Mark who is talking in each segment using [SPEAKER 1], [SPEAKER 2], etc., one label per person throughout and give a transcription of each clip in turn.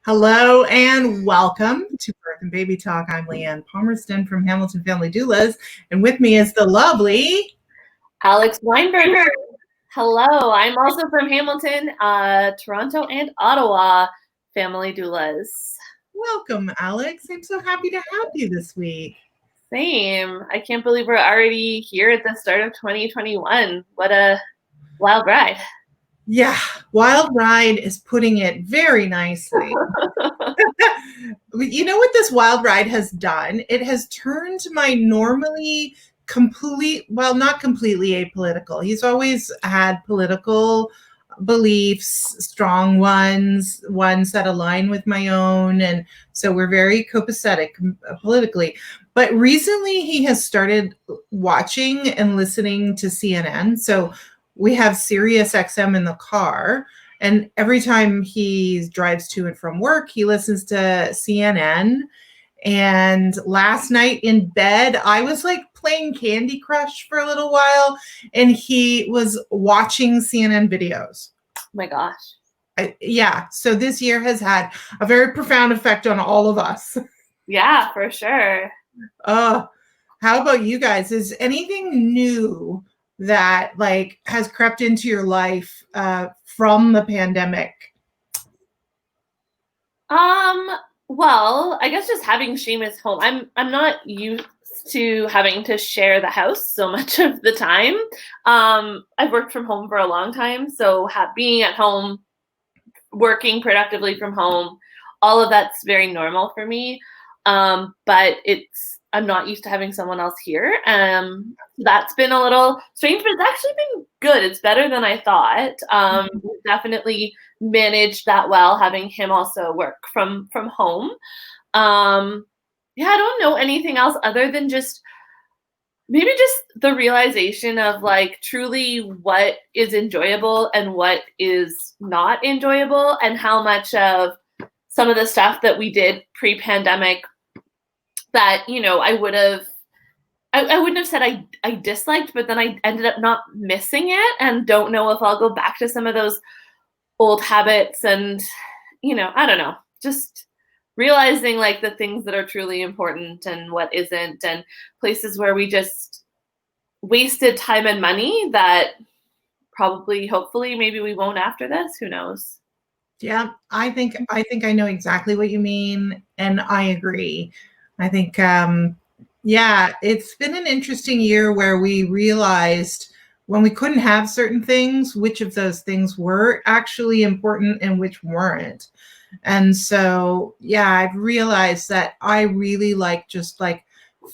[SPEAKER 1] Hello and welcome to Birth and Baby Talk. I'm Leanne Palmerston from Hamilton Family Doulas, and with me is the lovely
[SPEAKER 2] Alex Weinberger. Hello, I'm also from Hamilton, Toronto, and Ottawa Family Doulas.
[SPEAKER 1] Welcome, Alex. I'm so happy to have you this week.
[SPEAKER 2] Same. I can't believe we're already here at the start of 2021. What a wild ride.
[SPEAKER 1] Yeah, wild ride is putting it very nicely. You know what this wild ride has done? It has turned my normally not completely apolitical. He's always had political beliefs, strong ones that align with my own. And so we're very copacetic politically. But recently he has started watching and listening to CNN. So we have Sirius XM in the car. And every time he drives to and from work, he listens to CNN. And last night in bed, I was like playing Candy Crush for a little while, and he was watching CNN videos.
[SPEAKER 2] Oh my gosh.
[SPEAKER 1] Yeah. So this year has had a very profound effect on all of us.
[SPEAKER 2] Yeah, for sure.
[SPEAKER 1] How about you guys? Is anything new that has crept into your life from the pandemic?
[SPEAKER 2] Well, I guess just having Seamus home. I'm not used to having to share the house so much of the time. I've worked from home for a long time, so being at home, working productively from home, all of that's very normal for me. But I'm not used to having someone else here. That's been a little strange, but it's actually been good. It's better than I thought. We've definitely managed that well, having him also work from home. Yeah, I don't know anything else other than maybe just the realization of truly what is enjoyable and what is not enjoyable, and how much of some of the stuff that we did pre-pandemic that, I wouldn't have said I disliked, but then I ended up not missing it and don't know if I'll go back to some of those old habits. And, I don't know, just realizing the things that are truly important and what isn't, and places where we just wasted time and money that probably, hopefully, maybe we won't after this. Who knows?
[SPEAKER 1] Yeah, I think I know exactly what you mean, and I agree. I think, it's been an interesting year where we realized when we couldn't have certain things, which of those things were actually important and which weren't. And so, I've realized that I really like just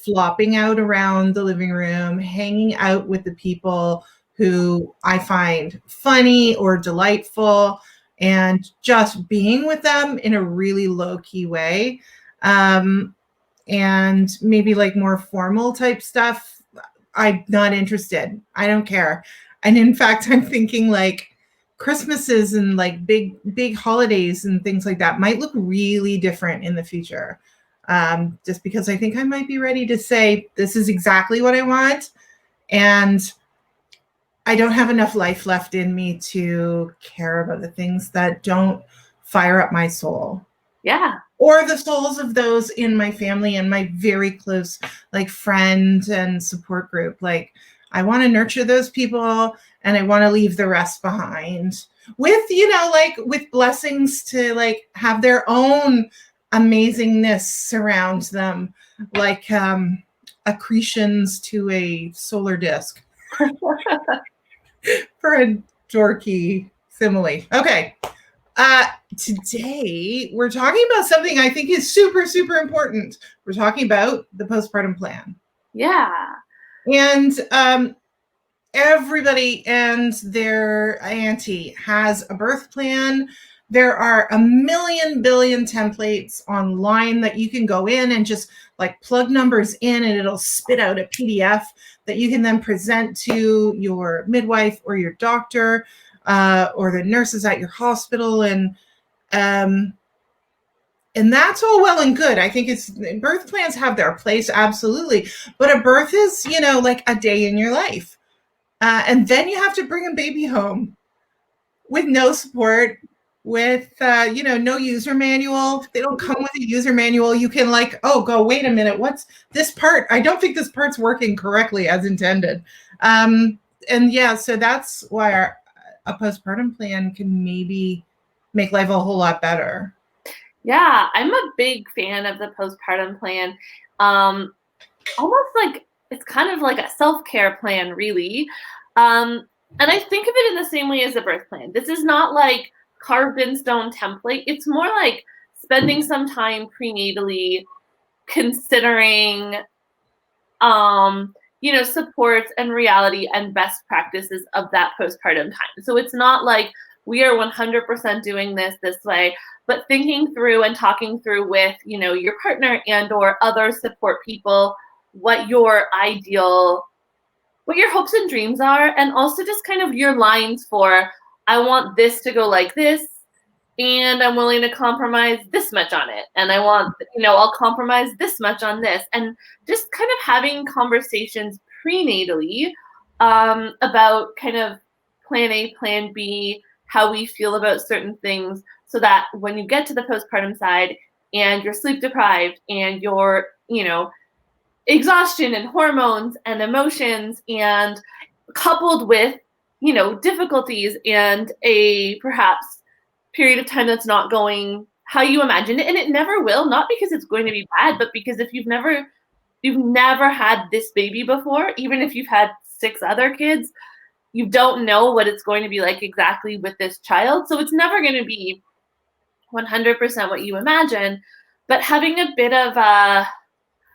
[SPEAKER 1] flopping out around the living room, hanging out with the people who I find funny or delightful, and just being with them in a really low-key way. And maybe more formal type stuff, I'm not interested. I don't care. And in fact, I'm thinking Christmases and big holidays and things like that might look really different in the future. Just because I think I might be ready to say, this is exactly what I want. And I don't have enough life left in me to care about the things that don't fire up my soul.
[SPEAKER 2] Yeah.
[SPEAKER 1] Or the souls of those in my family and my very close friend and support group. I want to nurture those people, and I want to leave the rest behind with, with blessings to have their own amazingness surround them, accretions to a solar disk. For a dorky simile. Okay. Today we're talking about something I think is super, super important. We're talking about the postpartum plan.
[SPEAKER 2] Yeah.
[SPEAKER 1] And everybody and their auntie has a birth plan. There are a million billion templates online that you can go in and just plug numbers in, and it'll spit out a PDF that you can then present to your midwife or your doctor or the nurses at your hospital. And that's all well and good. I think birth plans have their place, absolutely. But a birth is, a day in your life. And then you have to bring a baby home with no support, with no user manual. They don't come with a user manual. You can go, wait a minute, what's this part? I don't think this part's working correctly as intended. And yeah, so that's why a postpartum plan can maybe make life a whole lot better.
[SPEAKER 2] Yeah, I'm a big fan of the postpartum plan. Almost like it's kind of like a self-care plan, really. And I think of it in the same way as a birth plan. This is not like carved in stone template. It's more like spending some time prenatally considering supports and reality and best practices of that postpartum time. So it's not like we are 100% doing this way, but thinking through and talking through with, your partner and or other support people, what your hopes and dreams are, and also just kind of your lines for, I want this to go like this, and I'm willing to compromise this much on it. And I want, I'll compromise this much on this. And just kind of having conversations prenatally about kind of plan A, plan B, how we feel about certain things, so that when you get to the postpartum side and you're sleep deprived and you're, exhaustion and hormones and emotions, and coupled with, difficulties and a perhaps period of time that's not going how you imagined it, and it never will, not because it's going to be bad, but because if you've never had this baby before, even if you've had 6 other kids, you don't know what it's going to be like exactly with this child. So it's never going to be 100% what you imagine, but having a bit of a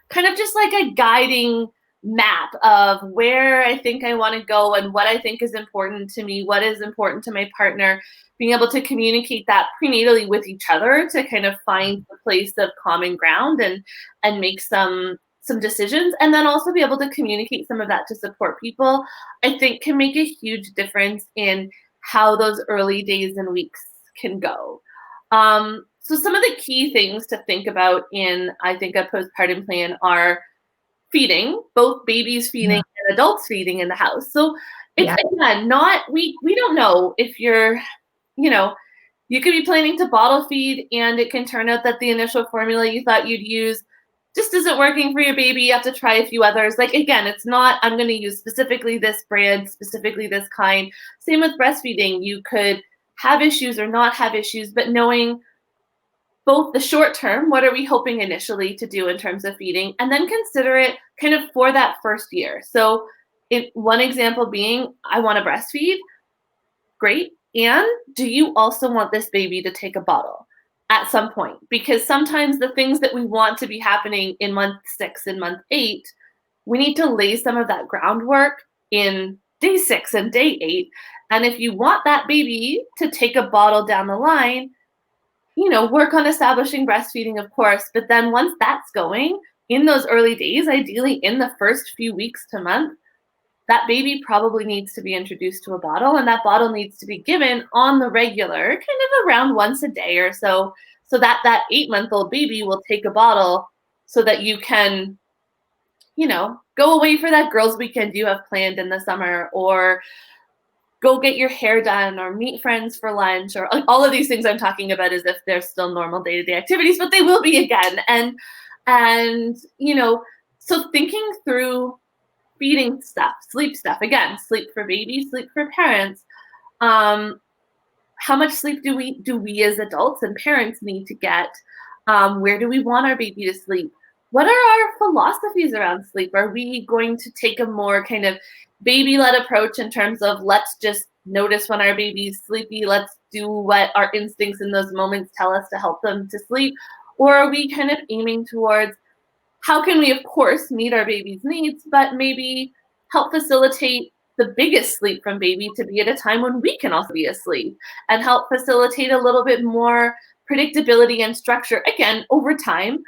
[SPEAKER 2] kind of just like a guiding map of where I think I want to go and what I think is important to me, what is important to my partner, being able to communicate that prenatally with each other to kind of find a place of common ground and make some decisions, and then also be able to communicate some of that to support people, I think can make a huge difference in how those early days and weeks can go. So some of the key things to think about in, I think, a postpartum plan are feeding, both babies feeding and adults feeding in the house. So it's again, we don't know if you're, you could be planning to bottle feed and it can turn out that the initial formula you thought you'd use just isn't working for your baby. You have to try a few others. Like, again, it's not, I'm going to use specifically this brand, specifically this kind. Same with breastfeeding. You could have issues or not have issues, but knowing both the short term, what are we hoping initially to do in terms of feeding, and then consider it kind of for that first year. So one example being, I want to breastfeed. Great. And do you also want this baby to take a bottle at some point? Because sometimes the things that we want to be happening in month 6 and month 8, we need to lay some of that groundwork in day 6 and day 8. And if you want that baby to take a bottle down the line, work on establishing breastfeeding, of course, but then once that's going, in those early days, ideally in the first few weeks to month, that baby probably needs to be introduced to a bottle, and that bottle needs to be given on the regular, kind of around once a day or so that 8-month-old baby will take a bottle so that you can, go away for that girls' weekend you have planned in the summer, or go get your hair done, or meet friends for lunch, or all of these things I'm talking about as if they're still normal day-to-day activities, but they will be again. And so thinking through feeding stuff, sleep stuff, again, sleep for babies, sleep for parents. How much sleep do we as adults and parents need to get? Where do we want our baby to sleep? What are our philosophies around sleep? Are we going to take a more kind of baby-led approach in terms of let's just notice when our baby's sleepy, let's do what our instincts in those moments tell us to help them to sleep? Or are we kind of aiming towards how can we, of course, meet our baby's needs, but maybe help facilitate the biggest sleep from baby to be at a time when we can also be asleep, and help facilitate a little bit more predictability and structure, again, over time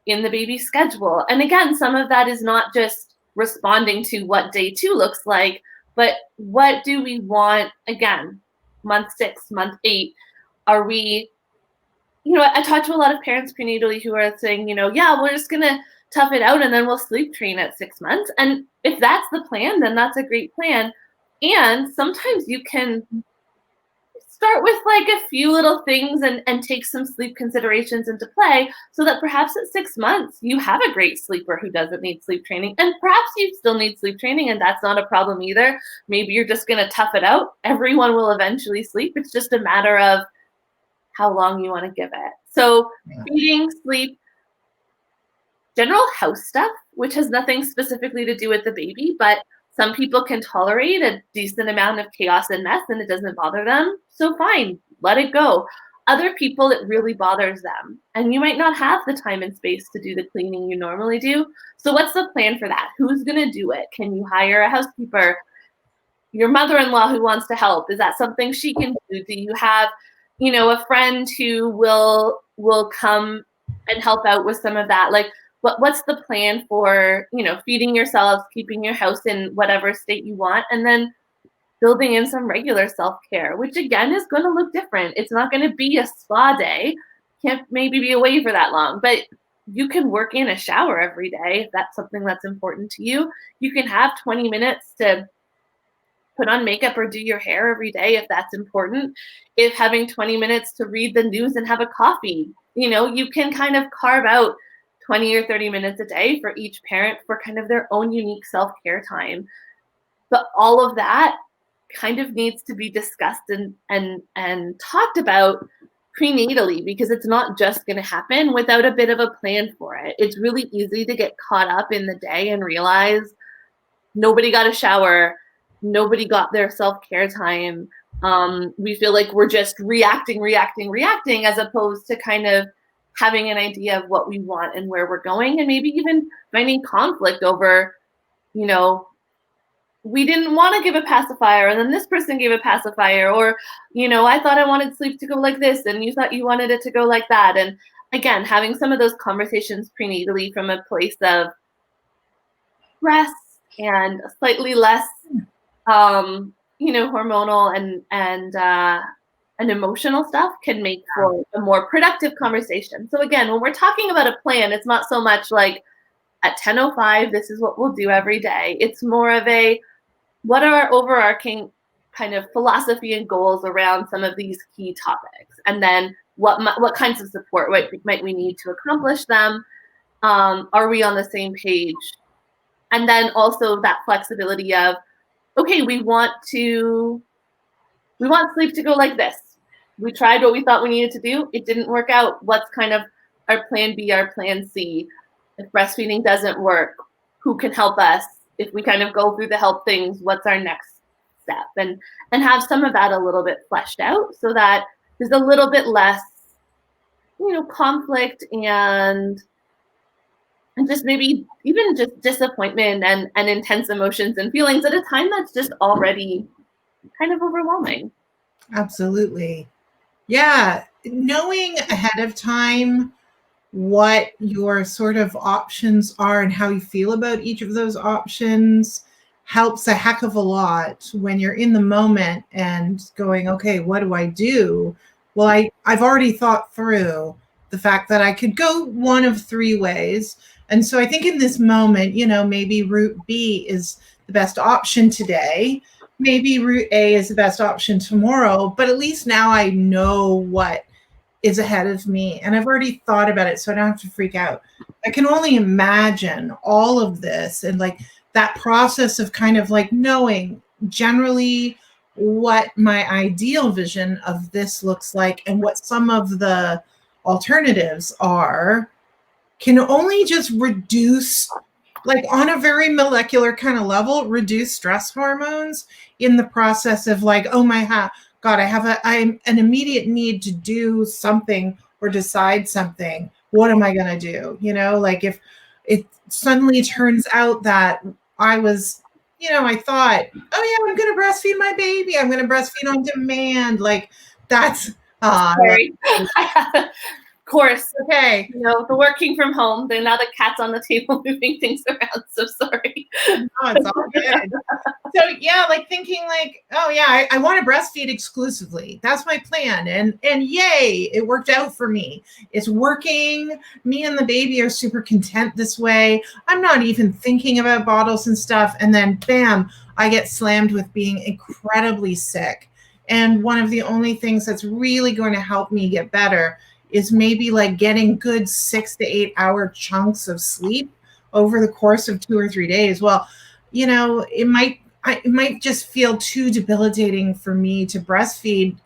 [SPEAKER 2] in the baby's schedule. And again, some of that is not just responding to what day 2 looks like, but what do we want, again, month 6, month 8? Are we, I talk to a lot of parents prenatally who are saying, we're just going to tough it out and then we'll sleep train at 6 months. And if that's the plan, then that's a great plan. And sometimes you can start with like a few little things and take some sleep considerations into play so that perhaps at 6 months you have a great sleeper who doesn't need sleep training. And perhaps you still need sleep training and that's not a problem either. Maybe you're just going to tough it out. Everyone will eventually sleep. It's just a matter of how long you want to give it. So feeding, sleep, general house stuff, which has nothing specifically to do with the baby, but some people can tolerate a decent amount of chaos and mess and it doesn't bother them. So fine, let it go. Other people, it really bothers them. And you might not have the time and space to do the cleaning you normally do. So what's the plan for that? Who's going to do it? Can you hire a housekeeper? Your mother-in-law who wants to help, is that something she can do? Do you have, a friend who will come and help out with some of that? Like, what's the plan for, feeding yourself, keeping your house in whatever state you want, and then building in some regular self-care, which again is going to look different. It's not going to be a spa day. Can't maybe be away for that long, but you can work in a shower every day if that's something that's important to you. You can have 20 minutes to put on makeup or do your hair every day if that's important. If having 20 minutes to read the news and have a coffee, you can kind of carve out 20 or 30 minutes a day for each parent for kind of their own unique self-care time. But all of that kind of needs to be discussed and talked about prenatally, because it's not just going to happen without a bit of a plan for it. It's really easy to get caught up in the day and realize nobody got a shower, nobody got their self-care time. We feel like we're just reacting, as opposed to kind of having an idea of what we want and where we're going, and maybe even finding conflict over, we didn't want to give a pacifier and then this person gave a pacifier, or, I thought I wanted sleep to go like this and you thought you wanted it to go like that. And again, having some of those conversations prenatally from a place of rest and slightly less, hormonal and emotional stuff can make for a more productive conversation. So again, when we're talking about a plan, it's not so much like at 10:05, this is what we'll do every day. It's more of what are our overarching kind of philosophy and goals around some of these key topics? And then what kinds of support might we need to accomplish them? Are we on the same page? And then also that flexibility of, okay, we want sleep to go like this. We tried what we thought we needed to do. It didn't work out. What's kind of our plan B, our plan C? If breastfeeding doesn't work, who can help us? If we kind of go through the help things, what's our next step? And have some of that a little bit fleshed out so that there's a little bit less, conflict and just maybe even just disappointment and intense emotions and feelings at a time that's just already kind of overwhelming.
[SPEAKER 1] Absolutely. Yeah. Knowing ahead of time what your sort of options are and how you feel about each of those options helps a heck of a lot when you're in the moment and going, okay, what do I do? Well, I've already thought through the fact that I could go one of three ways. And so I think in this moment, maybe route B is the best option today. Maybe route A is the best option tomorrow, but at least now I know what is ahead of me and I've already thought about it, so I don't have to freak out. I can only imagine all of this and like that process of kind of like knowing generally what my ideal vision of this looks like and what some of the alternatives are can only just reduce, like on a very molecular kind of level, reduce stress hormones in the process of like, oh my God, I'm an immediate need to do something or decide something. What am I going to do? Like if it suddenly turns out that I was, I thought, oh yeah, I'm going to breastfeed my baby. I'm going to breastfeed on demand. Like that's,
[SPEAKER 2] Sorry. Of course.
[SPEAKER 1] Okay.
[SPEAKER 2] The working from home, then now the cat's on the table moving things around. So sorry.
[SPEAKER 1] No, it's all good. So yeah, like thinking like, oh yeah, I want to breastfeed exclusively. That's my plan. And yay, it worked out for me. It's working. Me and the baby are super content this way. I'm not even thinking about bottles and stuff. And then bam, I get slammed with being incredibly sick. And one of the only things that's really going to help me get better is maybe like getting good 6 to 8 hour chunks of sleep over the course of 2 or 3 days. Well, it might just feel too debilitating for me to breastfeed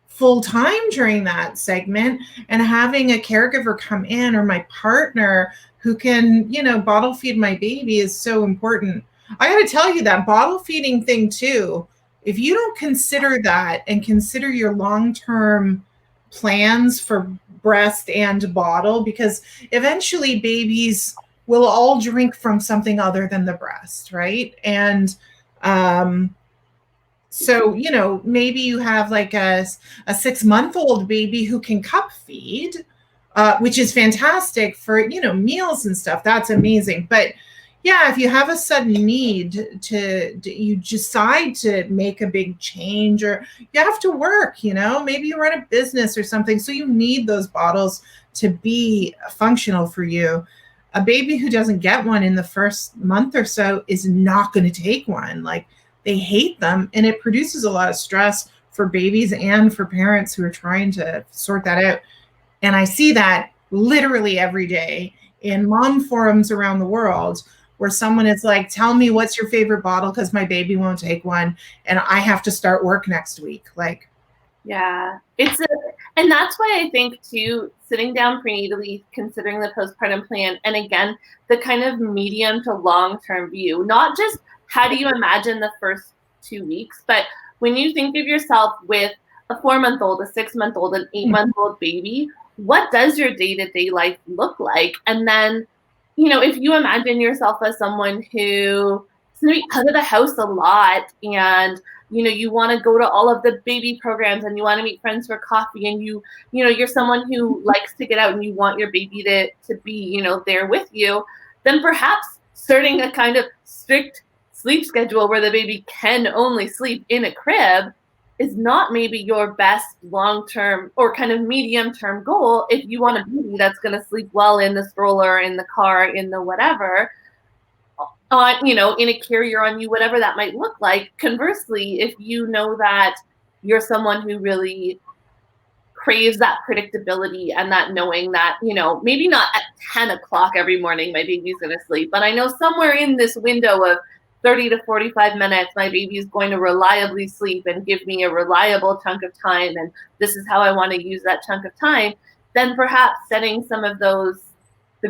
[SPEAKER 1] full time during that segment, and having a caregiver come in, or my partner who can, bottle feed my baby, is so important. I got to tell you, that bottle feeding thing too, if you don't consider that and consider your long-term plans for breast and bottle, because eventually babies will all drink from something other than the breast, right? And so, maybe you have like a 6-month-old baby who can cup feed, which is fantastic for, meals and stuff. That's amazing. But yeah, if you have a sudden need you decide to make a big change, or you have to work, maybe you run a business or something, so you need those bottles to be functional for you. A baby who doesn't get one in the first month or so is not going to take one. Like, they hate them, and it produces a lot of stress for babies and for parents who are trying to sort that out. And I see that literally every day in mom forums around the world, where someone is like, tell me what's your favorite bottle because my baby won't take one and I have to start work next week. Like,
[SPEAKER 2] yeah, and that's why I think too, sitting down prenatally, considering the postpartum plan, and again, the kind of medium to long-term view, not just how do you imagine the first 2 weeks, but when you think of yourself with a 4-month-old, a 6-month-old, an 8-month-old baby, what does your day-to-day life look like? And then, if you imagine yourself as someone who is going to be out of the house a lot, and you want to go to all of the baby programs, and you want to meet friends for coffee, and you're someone who likes to get out, and you want your baby to be, there with you, then perhaps starting a kind of strict sleep schedule where the baby can only sleep in a crib is not maybe your best long-term or kind of medium-term goal if you want a baby that's going to sleep well in the stroller, in the car, in the whatever, in a carrier on you, whatever that might look like. Conversely, if you know that you're someone who really craves that predictability and that knowing that, maybe not at 10 o'clock every morning my baby's going to sleep, but I know somewhere in this window of 30 to 45 minutes, my baby is going to reliably sleep and give me a reliable chunk of time, and this is how I want to use that chunk of time, then perhaps setting some of the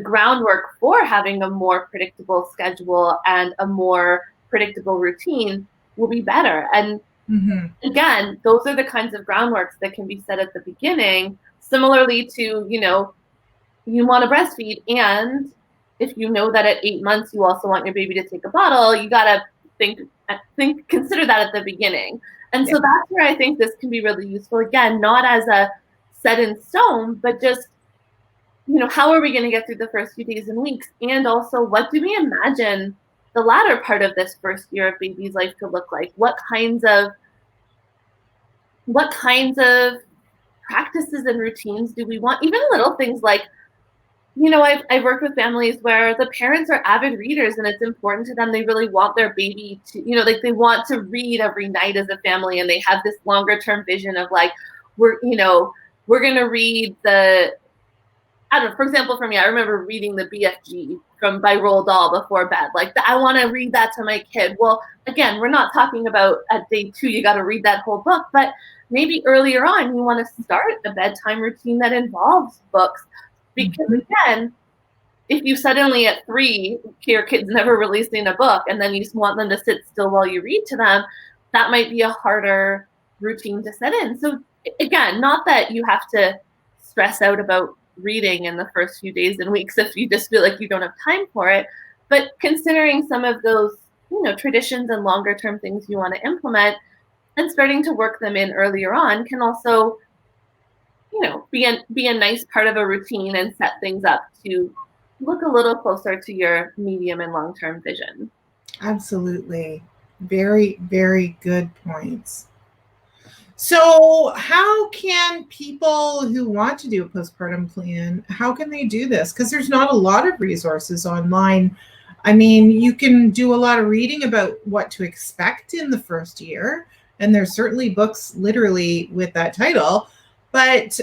[SPEAKER 2] groundwork for having a more predictable schedule and a more predictable routine will be better. And again, those are the kinds of groundworks that can be set at the beginning, similarly to, you want to breastfeed, and if you know that at 8 months you also want your baby to take a bottle, you got to consider that at the beginning. And so that's where I think this can be really useful. Again, not as a set in stone, but just, how are we going to get through the first few days and weeks? And also, what do we imagine the latter part of this first year of baby's life to look like? What kinds of practices and routines do we want? Even little things like, I've worked with families where the parents are avid readers, and it's important to them. They really want their baby to, they want to read every night as a family, and they have this longer term vision of like, we're going to read I don't know, for example, for me, I remember reading the BFG by Roald Dahl before bed. Like, I want to read that to my kid. Well, again, we're not talking about at day 2, you got to read that whole book, but maybe earlier on, you want to start a bedtime routine that involves books. Because again, if you suddenly at 3, your kid's never really seen a book, and then you just want them to sit still while you read to them, that might be a harder routine to set in. So again, not that you have to stress out about reading in the first few days and weeks if you just feel like you don't have time for it, but considering some of those, traditions and longer term things you want to implement and starting to work them in earlier on can also, be a nice part of a routine and set things up to look a little closer to your medium and long-term vision.
[SPEAKER 1] Absolutely. Very, very good points. So how can people who want to do a postpartum plan, how can they do this? Because there's not a lot of resources online. I mean, you can do a lot of reading about what to expect in the first year. And there's certainly books literally with that title. But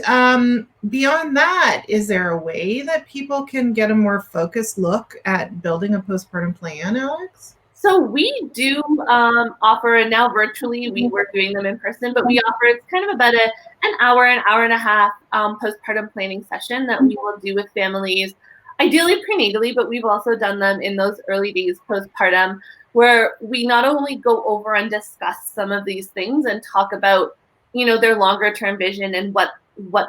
[SPEAKER 1] beyond that, is there a way that people can get a more focused look at building a postpartum plan, Alex?
[SPEAKER 2] So we do offer, and now virtually, we were doing them in person, but we offer, it's kind of about an hour and a half postpartum planning session that we will do with families, ideally prenatally, but we've also done them in those early days postpartum, where we not only go over and discuss some of these things and talk about, their longer term vision and what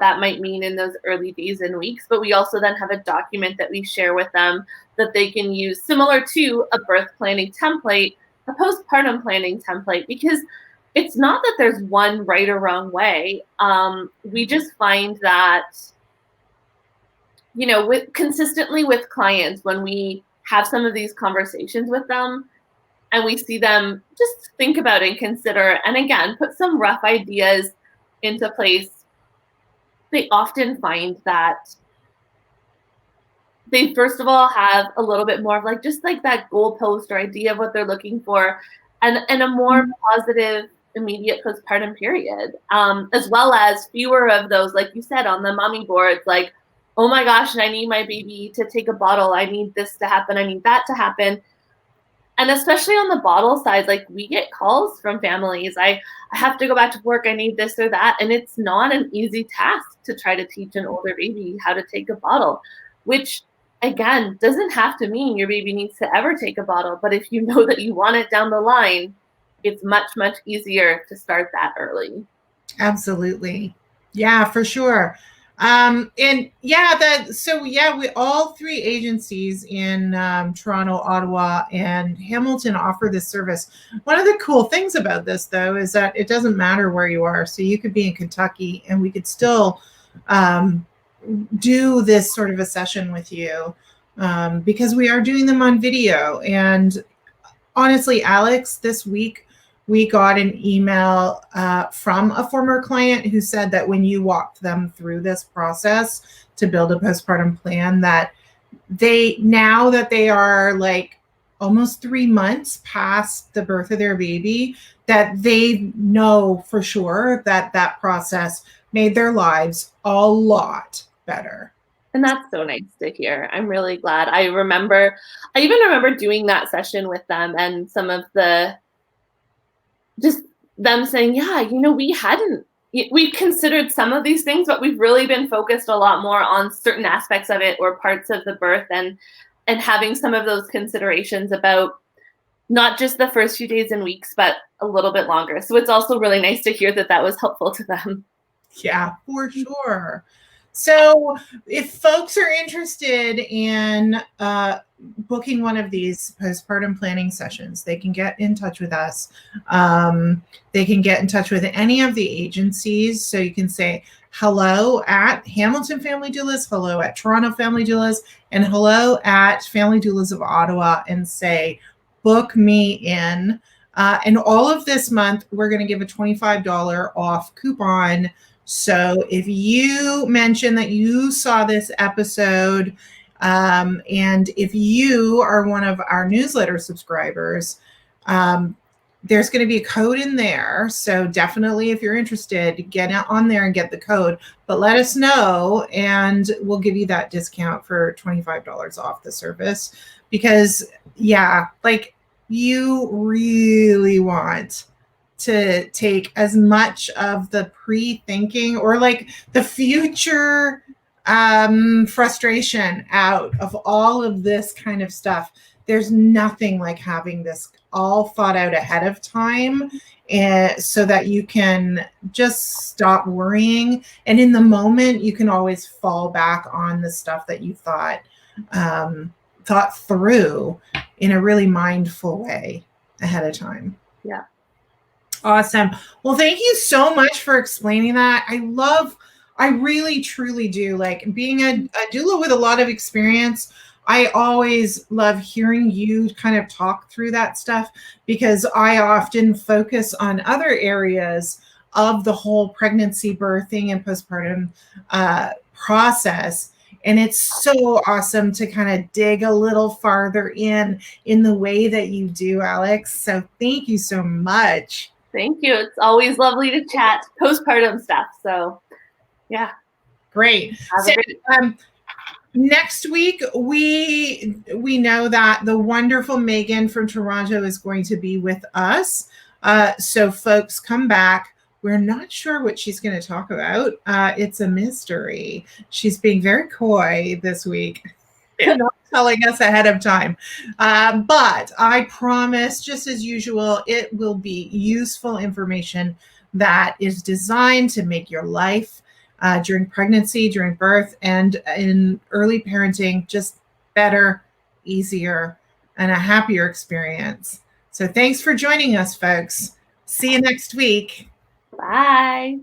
[SPEAKER 2] that might mean in those early days and weeks, but we also then have a document that we share with them that they can use, similar to a birth planning template, a postpartum planning template, because it's not that there's one right or wrong way. We just find that, consistently with clients, when we have some of these conversations with them and we see them just think about and consider, and again, put some rough ideas into place, they often find that they first of all have a little bit more of just that goalpost or idea of what they're looking for, and a more positive immediate postpartum period, as well as fewer of those, like you said, on the mommy boards, like, oh my gosh, I need my baby to take a bottle, I need this to happen, I need that to happen. And especially on the bottle side, we get calls from families, I have to go back to work, I need this or that. And it's not an easy task to try to teach an older baby how to take a bottle, which again, doesn't have to mean your baby needs to ever take a bottle. But if you know that you want it down the line, it's much, much easier to start that early.
[SPEAKER 1] Absolutely. Yeah, for sure. We all three agencies in Toronto, Ottawa, and Hamilton offer this service. One of the cool things about this, though, is that it doesn't matter where you are. So you could be in Kentucky and we could still do this sort of a session with you, because we are doing them on video. And honestly, Alex, this week we got an email from a former client who said that when you walked them through this process to build a postpartum plan, that now that they are almost 3 months past the birth of their baby, that they know for sure that process made their lives a lot better.
[SPEAKER 2] And that's so nice to hear. I'm really glad. I even remember doing that session with them, and some of just them saying, yeah, we considered some of these things, but we've really been focused a lot more on certain aspects of it or parts of the birth, and having some of those considerations about not just the first few days and weeks, but a little bit longer. So it's also really nice to hear that was helpful to them.
[SPEAKER 1] Yeah, for sure. So if folks are interested in booking one of these postpartum planning sessions, they can get in touch with us. They can get in touch with any of the agencies. So you can say hello at Hamilton Family Doulas, hello at Toronto Family Doulas, and hello at Family Doulas of Ottawa, and say, book me in. And all of this month, we're going to give a $25 off coupon. So if you mention that you saw this episode, and if you are one of our newsletter subscribers, there's going to be a code in there. So definitely, if you're interested, get on there and get the code, but let us know and we'll give you that discount for $25 off the service, because you really want to take as much of the pre-thinking or the future frustration out of all of this kind of stuff. There's nothing like having this all thought out ahead of time, and so that you can just stop worrying. And in the moment, you can always fall back on the stuff that you thought through in a really mindful way ahead of time.
[SPEAKER 2] Yeah.
[SPEAKER 1] Awesome. Well, thank you so much for explaining that. I really, truly do. Being a doula with a lot of experience, I always love hearing you kind of talk through that stuff, because I often focus on other areas of the whole pregnancy, birthing, and postpartum process. And it's so awesome to kind of dig a little farther in the way that you do, Alex. So thank you so much.
[SPEAKER 2] Thank you. It's always lovely to chat postpartum stuff. So, yeah.
[SPEAKER 1] Great. So, next week, we know that the wonderful Megan from Toronto is going to be with us. So, folks, come back. We're not sure what she's going to talk about. It's a mystery. She's being very coy this week. Not telling us ahead of time. But I promise, just as usual, it will be useful information that is designed to make your life during pregnancy, during birth, and in early parenting just better, easier, and a happier experience. So thanks for joining us, folks. See you next week.
[SPEAKER 2] Bye.